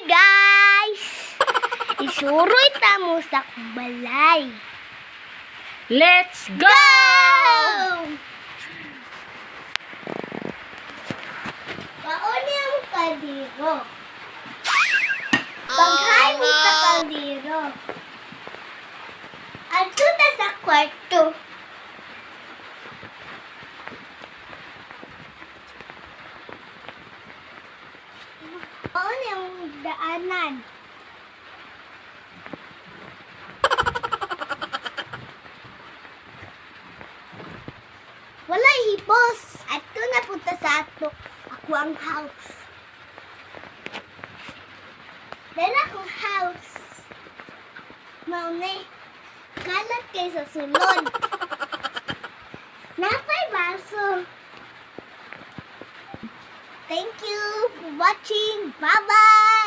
guys! Isuroy ta mo sa balay. Let's go! Pauni ang kaldero. Paghay mo sa kaldero. Adto ta sa kwarto. Pauni ang daanan. Wala hipos. Ato na punta sa ato. Ako ang house. Dala akong house. Maune. Kalat kayo sa sulod. Napay baso. Thank you for watching. Bye-bye.